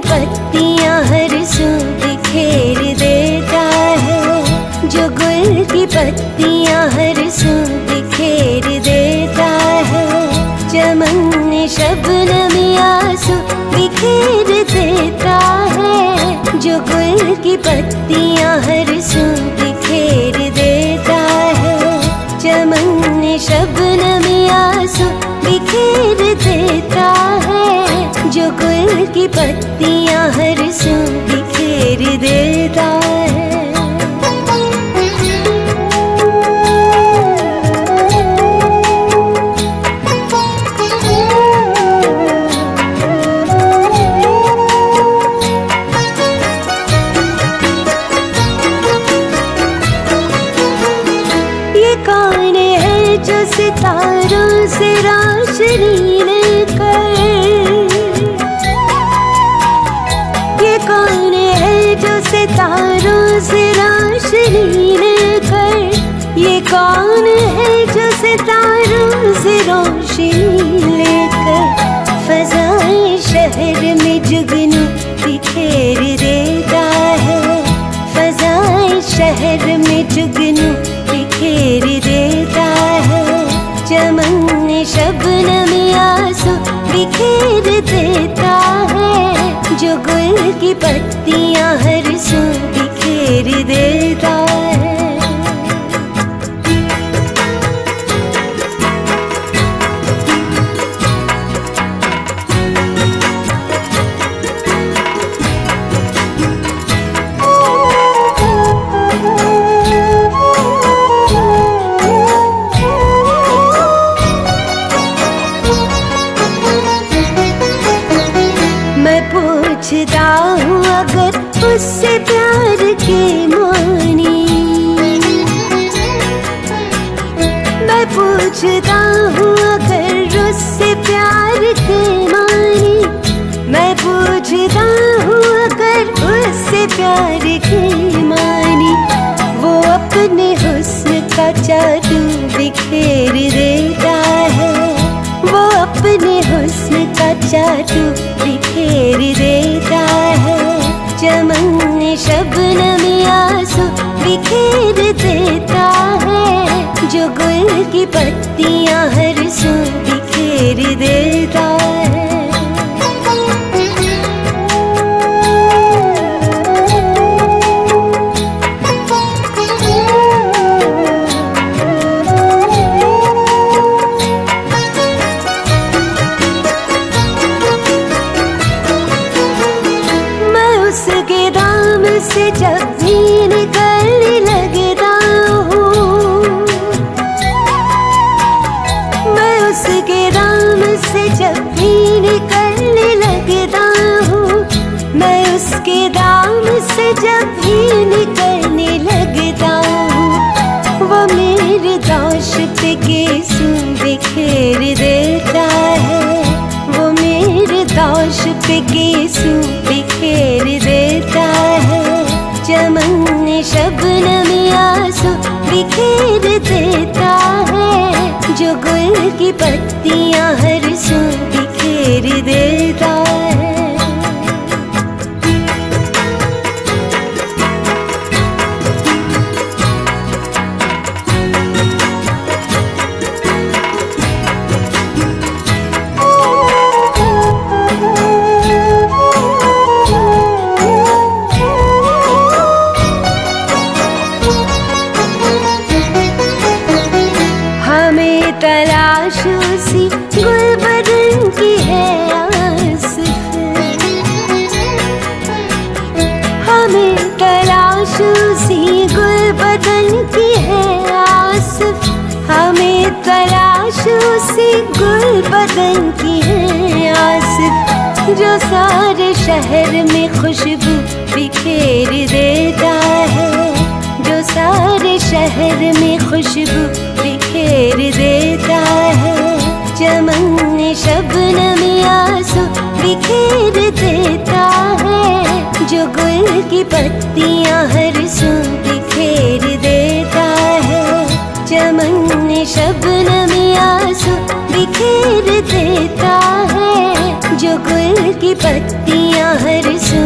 की पत्तियां हर सू बिखेर देता है, जो गुल की पत्तियां हर सू बिखेर देता है। चमन शबनम आंसू बिखेर देता है, जो गुल की पत्तियां हर सू बिखेर देता है। चमन शबनम आंसू बिखेर देता है, जो गुल की पत्तियां हर सू बिखेर देता है। कौन है जो सितारों से रोशनी लेकर, ये कौन है जो सितारों से रोशनी लेकर, ये कौन है जो सितारों से रोशनी लेकर फज़ाए शहर में जुगनू बिखेर देता है। फज़ाए शहर में जुगनू बिखेर देता है। चमन शबनम आंसू बिखेर देता है, जो गुल की पत्तियां हर सू बिखेर देता है। पूछता हूँ अगर उससे प्यार के मानी, मैं पूछता हूँ अगर उससे प्यार के मानी, मैं पूछता हूँ अगर उससे प्यार के मानी। वो अपने हुस्न का जादू बिखेर देता है, वो अपने हुस्न का जादू बिखेर देता है। चमन शबनम आंसू बिखेर देता है, जो गुल की पत्तियां हर सू बिखेर देता है। उसके दाम से जब भी निकलने लगता हूँ, मैं उसके दाम से जब भी निकलने लगता हूँ, मैं उसके दाम से जब भी निकलने लगता हूँ। वो मेरे दोस्त के सू बिखेर देता है, वो मेरे दोस्त के सू बिखेर देता है। चमन शबनम आंसू बिखेर देता है, जो गुल की पत्तियां हर सू बिखेर देता है। तलाश उसी गुलबदन की है आसिफ, हमें तलाश उसी गुलबदन की है आसिफ, हमें तलाश उसी गुलबदन की है आसिफ, जो सारे शहर में खुशबू बिखेर देता है, जो सारे शहर में खुशबू बिखेर देता है। चमन शबनम आंसू बिखेर देता है, जो गुल की पत्तियां हर सू बिखेर देता है। चमन शबनम आंसू बिखेर देता है, जो गुल फूल की पत्तियां हर सू